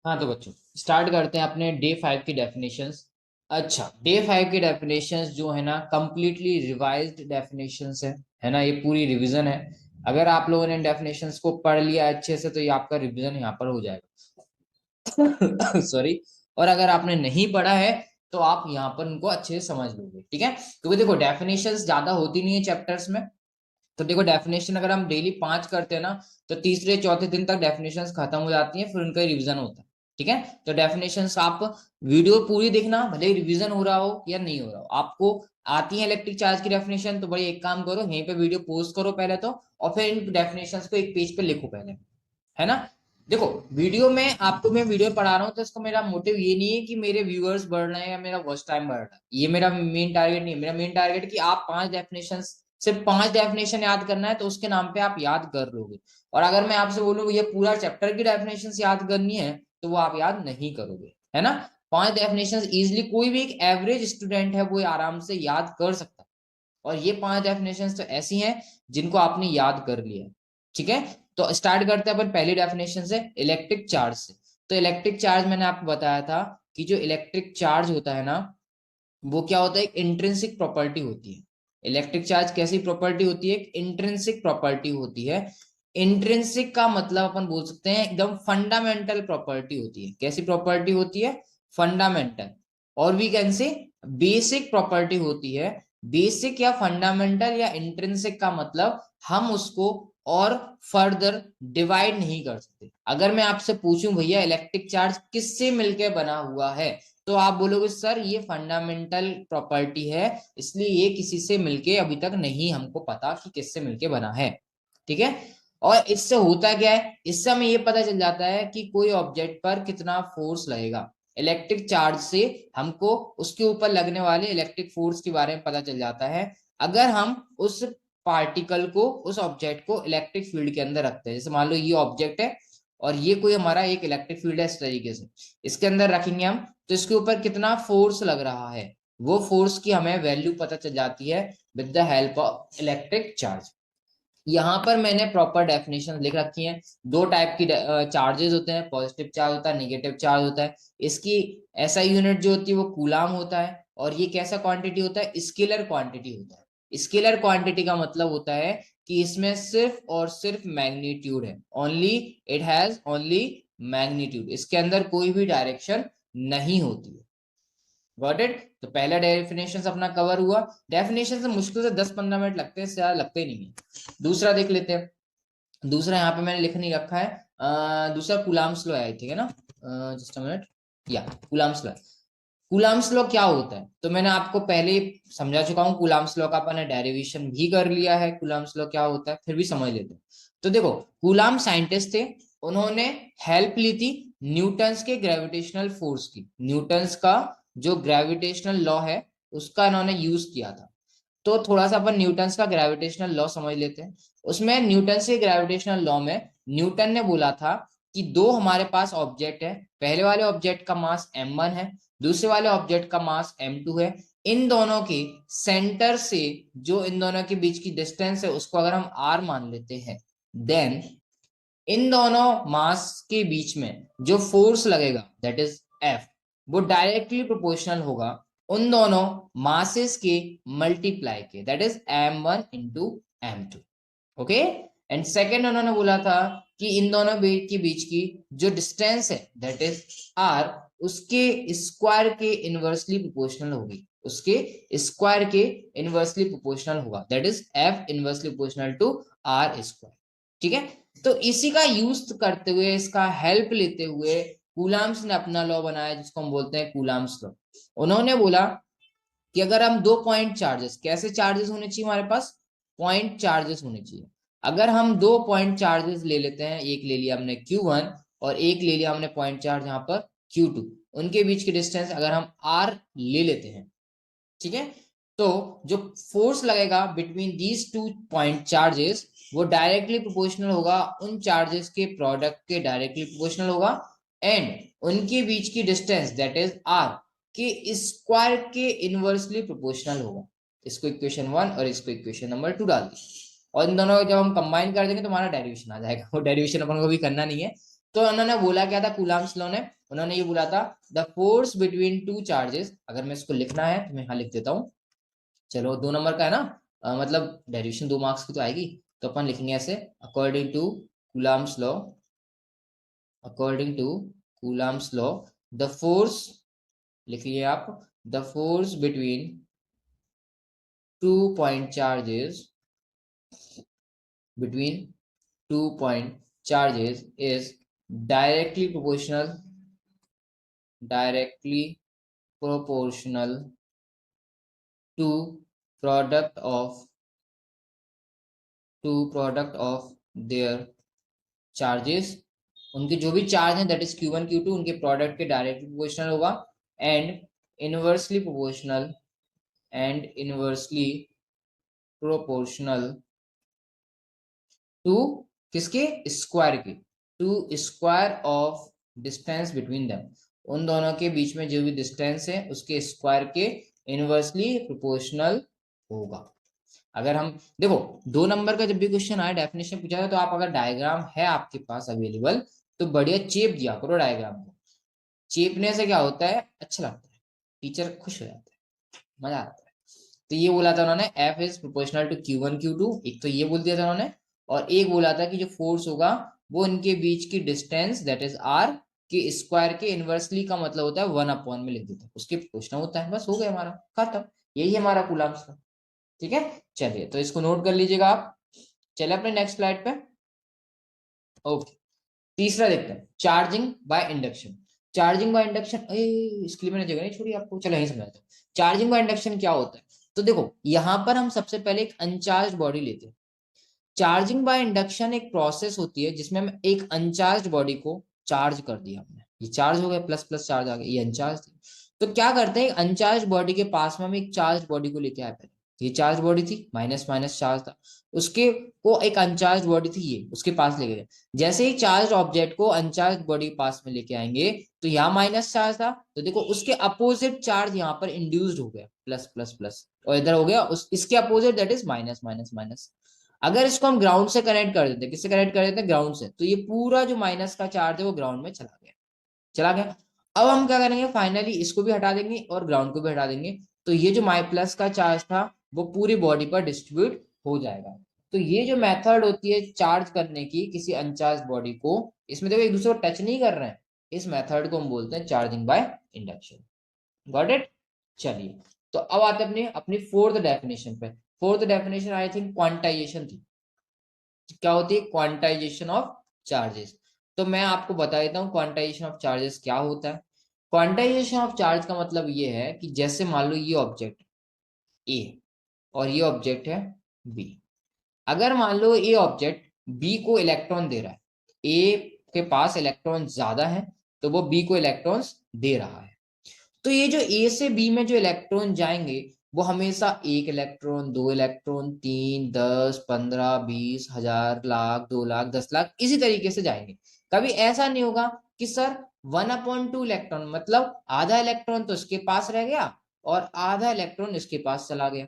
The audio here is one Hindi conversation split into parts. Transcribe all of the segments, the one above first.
हाँ तो बच्चों स्टार्ट करते हैं अपने डे 5 की डेफिनेशंस। अच्छा, डे 5 की डेफिनेशंस जो है ना कंप्लीटली रिवाइज्ड डेफिनेशंस है ना, ये पूरी रिवीजन है। अगर आप लोगों ने डेफिनेशंस को पढ़ लिया अच्छे से तो ये आपका रिवीजन यहाँ पर हो जाएगा। सॉरी। और अगर आपने नहीं पढ़ा है तो आप यहाँ पर उनको अच्छे से समझ लोगे, ठीक है। क्योंकि देखो डेफिनेशंस ज्यादा होती नहीं है चैप्टर्स में। तो देखो डेफिनेशन अगर हम डेली 5 करते हैं ना तो तीसरे चौथे दिन तक डेफिनेशंस खत्म हो जाती हैं, फिर उनका रिवीजन होता है, ठीक है। तो डेफिनेशंस आप वीडियो पूरी देखना, भले ही रिवीजन हो रहा हो या नहीं हो रहा हो। आपको आती है इलेक्ट्रिक चार्ज की डेफिनेशन तो बड़ी एक काम करो, यहीं पे वीडियो पॉज करो पहले तो, और फिर इन डेफिनेशंस को एक पेज पे लिखो पहले, है ना। देखो वीडियो में आपको मैं वीडियो पढ़ा रहा हूँ तो इसका मेरा मोटिव ये नहीं है कि मेरे व्यूअर्स बढ़ रहे हैं या मेरा वॉच टाइम बढ़ रहा है, ये मेरा मेन टारगेट नहीं है। मेरा मेन टारगेट कि आप 5 डेफिनेशन, सिर्फ 5 डेफिनेशन याद करना है तो उसके नाम पे आप याद कर लोगे। और अगर मैं आपसे बोलूँ ये पूरा चैप्टर की डेफिनेशन याद करनी है तो वो आप याद नहीं करोगे, है ना। 5 डेफिनेशन इजिली कोई भी एक एवरेज स्टूडेंट है वो आराम से याद कर सकता है। और ये 5 डेफिनेशन तो ऐसी हैं जिनको आपने याद कर लिया, ठीक है। तो स्टार्ट करते हैं अपन पहली डेफिनेशन से, इलेक्ट्रिक चार्ज से। तो इलेक्ट्रिक चार्ज मैंने आपको बताया था कि जो इलेक्ट्रिक चार्ज होता है ना वो क्या होता है, एक इंट्रिंसिक प्रॉपर्टी होती है। इलेक्ट्रिक चार्ज कैसी प्रॉपर्टी होती है, एक इंट्रिंसिक प्रॉपर्टी होती है। इंट्रिंसिक का मतलब अपन बोल सकते हैं एकदम फंडामेंटल प्रॉपर्टी होती है। कैसी प्रॉपर्टी होती है, फंडामेंटल। और we can say basic property होती है। बेसिक या फंडामेंटल या इंट्रिंसिक का मतलब हम उसको और फर्दर डिवाइड नहीं कर सकते। अगर मैं आपसे पूछूं भैया इलेक्ट्रिक चार्ज किससे मिलकर बना हुआ है, तो आप बोलोगे सर ये फंडामेंटल प्रॉपर्टी है, इसलिए ये किसी से मिलके अभी तक नहीं हमको पता कि किससे मिलके बना है, ठीक है। और इससे होता क्या है, इससे हमें ये पता चल जाता है कि कोई ऑब्जेक्ट पर कितना फोर्स लगेगा। इलेक्ट्रिक चार्ज से हमको उसके ऊपर लगने वाले इलेक्ट्रिक फोर्स के बारे में पता चल जाता है। अगर हम उस पार्टिकल को, उस ऑब्जेक्ट को इलेक्ट्रिक फील्ड के अंदर रखते हैं, जैसे मान लो ये ऑब्जेक्ट है और ये कोई हमारा एक इलेक्ट्रिक फील्ड है, इस तरीके से इसके अंदर रखेंगे हम, तो इसके ऊपर कितना फोर्स लग रहा है वो फोर्स की हमें वैल्यू पता चल जाती है with the help of electric charge. यहाँ पर मैंने प्रॉपर डेफिनेशन लिख रखी है। दो टाइप की चार्जेस होते हैं, पॉजिटिव चार्ज होता है, नेगेटिव चार्ज होता है। इसकी ऐसा यूनिट जो होती है वो कूलाम होता है। और ये कैसा क्वांटिटी होता है, स्केलर क्वांटिटी होता है। स्केलर क्वांटिटी का मतलब होता है कि इसमें सिर्फ और सिर्फ मैग्नीट्यूड है, only it has only magnitude, इसके अंदर कोई भी डायरेक्शन नहीं होती है। Got it. तो पहला डेफिनेशन अपना कवर हुआ। डेफिनेशन से मुश्किल से 10-15 मिनट लगते हैं, इससे ज्यादा लगते ही नहीं है। दूसरा देख लेते हैं। दूसरा यहाँ पे मैंने लिख नहीं रखा है। दूसरा कूलाम्स लॉ है, ठीक है ना। Just a minute. या कूलाम्स लॉ। कूलाम्स लॉ क्या होता है तो मैंने आपको पहले ही समझा चुका हूँ। कूलाम्स लॉ का अपन ने डेरिवेशन भी कर लिया है, कूलाम्स लॉ क्या होता है फिर भी समझ लेते हैं। तो देखो कूलाम साइंटिस्ट थे, उन्होंने हेल्प ली थी न्यूटन्स के ग्रेविटेशनल फोर्स की। न्यूटन्स का जो ग्रेविटेशनल लॉ है उसका इन्होंने यूज किया था। तो थोड़ा सा अपन न्यूटन्स का ग्रेविटेशनल लॉ समझ लेते हैं। उसमें न्यूटन के ग्रेविटेशनल लॉ में न्यूटन ने बोला था कि दो हमारे पास ऑब्जेक्ट है, पहले वाले ऑब्जेक्ट का मास m1 है, दूसरे वाले ऑब्जेक्ट का मास m2 है। इन दोनों के सेंटर से जो इन दोनों के बीच की डिस्टेंस है उसको अगर हम r मान लेते हैं, देन इन दोनों मास के बीच में जो फोर्स लगेगा दैट इज F, वो डायरेक्टली प्रोपोर्शनल होगा उन दोनों मासेस के मल्टीप्लाई के, that is m1 into m2। Okay. And second उन्होंने बोला था कि इन दोनों के बीच की जो डिस्टेंस है दैट इज r, उसके स्क्वायर के इनवर्सली प्रोपोर्शनल होगी, उसके स्क्वायर के इनवर्सली प्रोपोर्शनल होगा, that is f inversely proportional to r square, ठीक है। तो इसी का यूज करते हुए, इसका हेल्प लेते हुए कूलाम्स ने अपना लॉ बनाया जिसको हम बोलते हैं कूलाम्स लॉ। उन्होंने बोला कि अगर हम दो पॉइंट चार्जेस, कैसे चार्जेस होने चाहिए हमारे पास, पॉइंट चार्जेस होने चाहिए। अगर हम दो पॉइंट चार्जेस ले लेते हैं, एक ले लिया हमने Q1 और एक ले लिया हमने पॉइंट चार्ज यहाँ पर Q2, उनके बीच की डिस्टेंस अगर हम R ले लेते हैं, ठीक है, तो जो फोर्स लगेगा between these two point charges वो डायरेक्टली प्रोपोर्शनल होगा उन चार्जेस के प्रोडक्ट के डायरेक्टली प्रोपोर्शनल होगा। एंड उनके बीच की डिस्टेंस दैट इज r के स्क्वायर के इनवर्सली प्रोपोर्शनल होगा। इसको इक्वेशन 1 और इसको इक्वेशन नंबर 2 डाल दी, और इन दोनों को जब हम कंबाइन कर देंगे तो हमारा डेरिवेशन आ जाएगा। वो डेरिवेशन अपन को भी करना नहीं है, तो उन्होंने बोला क्या था कूलम्ब्स लॉ ने, उन्होंने ये बोला था the force between two charges, अगर मैं इसको लिखना है तो मैं यहाँ लिख देता हूँ, चलो 2 नंबर का है ना, मतलब डेरिवेशन 2 मार्क्स की तो आएगी, तो अपन लिखेंगे ऐसे, according to Coulomb's law, according to Coulomb's law the force, लिख लिए आप, the force between 2 point charges, between 2 point charges is directly proportional, directly proportional to product of, to product of their charges, उनके जो भी चार्ज हैं दैट इज Q1 Q2 उनके प्रोडक्ट के डायरेक्टली प्रोपोर्शनल होगा, and inversely proportional, and inversely proportional to किसके, स्क्वायर के, to square of distance between them, उन दोनों के बीच में जो भी डिस्टेंस है उसके स्क्वायर के इनवर्सली प्रोपोर्शनल होगा। अगर हम देखो 2 नंबर का जब भी क्वेश्चन आए डेफिनेशन पूछा था, तो आप अगर डायग्राम है आपके पास अवेलेबल तो बढ़िया चेप दिया करो डायग्राम को, चेपने से क्या होता है, अच्छा लगता है, टीचर खुश हो जाता है, मजा आता है। तो ये बोला था उन्होंने F is proportional to Q1 Q2, एक तो ये बोल दिया था उन्होंने, और एक बोला था कि जो फोर्स होगा वो इनके बीच की डिस्टेंस दैट इज आर के स्क्वायर के इनवर्सली का मतलब होता है 1 अपॉन में लिख देते हैं, उसके प्रोपोर्शनल होता है, बस हो गया हमारा खत्म, यही हमारा कूलम्ब्स का। ठीक है, चलिए तो इसको नोट कर लीजिएगा आप। चलिए अपने नेक्स्ट स्लाइड पे। ओके, तीसरा देखते हैं charging by induction. Charging by induction, इसके लिए मैंने जगह नहीं छोड़ी आपको, चलो यही समझाता हूँ। चार्जिंग बाय इंडक्शन क्या होता है, तो देखो यहां पर हम सबसे पहले एक अनचार्ज बॉडी लेते हैं। चार्जिंग बाय इंडक्शन एक प्रोसेस होती है जिसमें हम एक अनचार्ज बॉडी को चार्ज कर दिया हमने, ये चार्ज हो गया, प्लस प्लस चार्ज आ गया, ये अनचार्ज थी। तो क्या करते हैं, अनचार्ज बॉडी के पास में हम एक चार्ज बॉडी को लेके आए पहले, ये चार्ज बॉडी थी, माइनस माइनस चार्ज था, उसके को एक अनचार्ज बॉडी थी ये उसके पास लेके गए। जैसे ही चार्ज ऑब्जेक्ट को अनचार्ज बॉडी के पास में लेके आएंगे, तो यहाँ माइनस चार्ज था, तो देखो उसके अपोजिट चार्ज यहाँ पर इंड्यूस्ड हो गया, प्लस प्लस प्लस, और इधर हो गया उस इसके opposite that is minus minus minus. अगर इसको हम ग्राउंड से कनेक्ट कर देते, किससे कनेक्ट कर देते, ग्राउंड से, तो ये पूरा जो माइनस का चार्ज है वो ग्राउंड में चला गया, चला गया। अब हम क्या करेंगे, फाइनली इसको भी हटा देंगे और ग्राउंड को भी हटा देंगे, तो ये जो माई प्लस का चार्ज था वो पूरी बॉडी पर डिस्ट्रीब्यूट हो जाएगा। तो ये जो मेथड होती है चार्ज करने की किसी अनचार्ज बॉडी को, इसमें देखो एक दूसरे को टच नहीं कर रहे हैं, इस मेथड को हम बोलते हैं charging by induction. Got it. चलिए, तो अब आते हैं अपनी अपनी फोर्थ डेफिनेशन पे। Fourth definition I think quantization थी, क्या होती है, क्वांटाइजेशन ऑफ चार्जेस। तो मैं आपको बता देता हूँ क्वांटाइजेशन ऑफ चार्जेस क्या होता है। क्वांटाइजेशन ऑफ चार्ज का मतलब ये है कि जैसे मान लो ये ऑब्जेक्ट ए और ये ऑब्जेक्ट है बी, अगर मान लो ये ऑब्जेक्ट बी को इलेक्ट्रॉन दे रहा है, ए के पास इलेक्ट्रॉन ज्यादा है तो वो बी को इलेक्ट्रॉन्स दे रहा है, तो ये जो ए से बी में जो इलेक्ट्रॉन जाएंगे वो हमेशा 1 इलेक्ट्रॉन, 2 इलेक्ट्रॉन, 3, 10, 15, 20, 1000, लाख, 2 लाख, 10 लाख, इसी तरीके से जाएंगे। कभी ऐसा नहीं होगा कि सर 1/2 इलेक्ट्रॉन, मतलब आधा इलेक्ट्रॉन तो इसके पास रह गया और आधा इलेक्ट्रॉन इसके पास चला गया,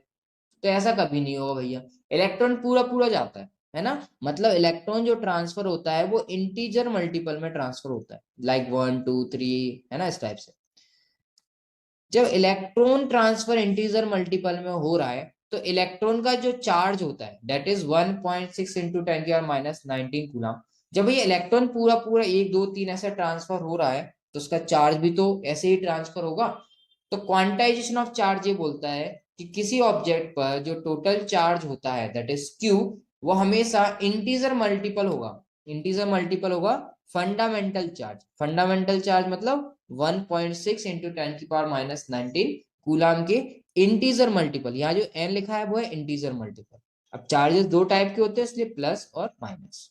तो ऐसा कभी नहीं होगा भैया, इलेक्ट्रॉन पूरा पूरा जाता है ना, मतलब इलेक्ट्रॉन जो ट्रांसफर होता है वो इंटीजर मल्टीपल में ट्रांसफर होता है, लाइक 1 2 3, है ना, इस टाइप से। जब इलेक्ट्रॉन ट्रांसफर इंटीजर मल्टीपल में हो रहा है तो इलेक्ट्रॉन का जो चार्ज होता है दैट इज 1.6 इंटू 10⁻19 कूलम। जब ये इलेक्ट्रॉन पूरा पूरा 1 2 3 ऐसे ट्रांसफर हो रहा है तो उसका चार्ज भी तो ऐसे ही ट्रांसफर होगा। तो क्वांटाइजेशन ऑफ चार्ज ये बोलता है कि किसी ऑब्जेक्ट पर जो टोटल चार्ज होता है दैट इज क्यू, वो हमेशा इंटीजर मल्टीपल होगा, इंटीजर मल्टीपल होगा फंडामेंटल चार्ज। फंडामेंटल चार्ज मतलब 1.6 इंटू 10⁻19 कूलाम के इंटीजर मल्टीपल, यहाँ जो n लिखा है वो है इंटीजर मल्टीपल। अब चार्जेस दो टाइप के होते हैं इसलिए प्लस और माइनस।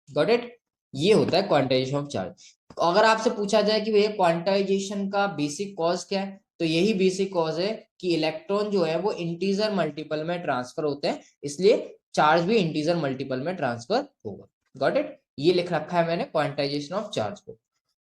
Got it. ये होता है क्वांटाइजेशन ऑफ चार्ज। अगर आपसे पूछा जाए कि भैया क्वांटाइजेशन का बेसिक कॉज क्या है, तो यही बेसिक कॉज है कि इलेक्ट्रॉन जो है वो इंटीजर मल्टीपल में ट्रांसफर होते हैं, इसलिए चार्ज भी इंटीजर मल्टीपल में ट्रांसफर होगा। Got it. ये लिख रखा है मैंने क्वांटाइजेशन ऑफ चार्ज को।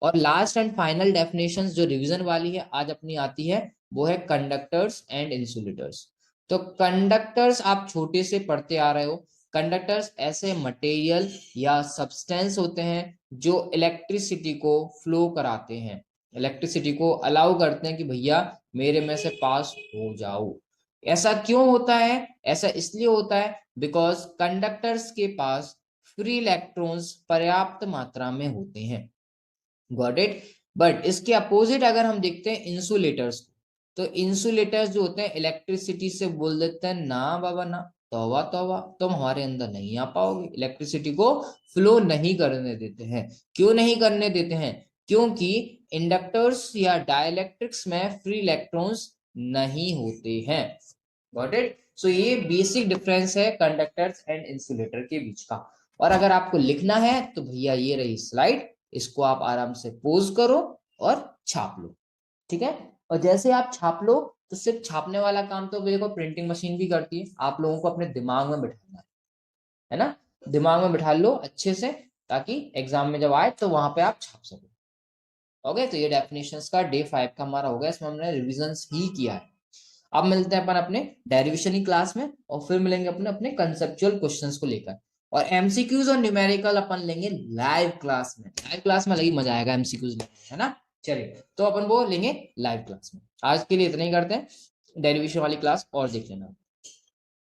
और लास्ट एंड फाइनल डेफिनेशन जो रिवीजन वाली है आज अपनी आती है, वो है कंडक्टर्स एंड इंसुलेटर्स। तो कंडक्टर्स आप छोटे से पढ़ते आ रहे हो, कंडक्टर्स ऐसे मटेरियल या सब्सटेंस होते हैं जो इलेक्ट्रिसिटी को फ्लो कराते हैं, इलेक्ट्रिसिटी को अलाउ करते हैं कि भैया मेरे में से पास हो जाओ। ऐसा क्यों होता है? ऐसा इसलिए होता है बिकॉज कंडक्टर्स के पास फ्री इलेक्ट्रॉन्स पर्याप्त मात्रा में होते हैं। Got it. बट इसके अपोजिट अगर हम देखते हैं इंसुलेटर्स को, तो इंसुलेटर्स जो होते हैं इलेक्ट्रिसिटी से बोल देते हैं ना बाबा ना, तौबा तौबा, तुम हमारे अंदर नहीं आ पाओगे, इलेक्ट्रिसिटी को फ्लो नहीं करने देते हैं। क्यों नहीं करने देते हैं? क्योंकि इंडक्टर्स या डाइलेक्ट्रिक्स में फ्री इलेक्ट्रॉन्स नहीं होते हैं। Got it. सो ये बेसिक डिफरेंस है कंडक्टर्स एंड इंसुलेटर के बीच का। और अगर आपको लिखना है तो भैया ये रही स्लाइड, इसको आप आराम से पोज करो और छाप लो। ठीक है। और जैसे आप छाप लो तो सिर्फ छापने वाला काम तो देखो प्रिंटिंग मशीन भी करती है, आप लोगों को अपने दिमाग में बिठाना है ना, दिमाग में बिठा लो अच्छे से, ताकि एग्जाम में जब आए तो वहां पे आप छाप सको। ओके, तो ये डेफिनेशंस का डे 5 का हमारा हो गया, इसमें हमने रिविजन्स ही किया है। अब मिलते हैं अपन अपने डेरिवेशन की क्लास में, और फिर मिलेंगे अपने अपने कंसेप्चुअल क्वेश्चंस को लेकर। और एमसीक्यूज और न्यूमेरिकल अपन लेंगे लाइव क्लास में, लाइव क्लास में लगी मजा आएगा एमसीक्यूज लेने, है ना। चलिए तो अपन वो लेंगे लाइव क्लास में। आज के लिए इतना ही करते हैं, डेरिवेशन वाली क्लास और देख लेना।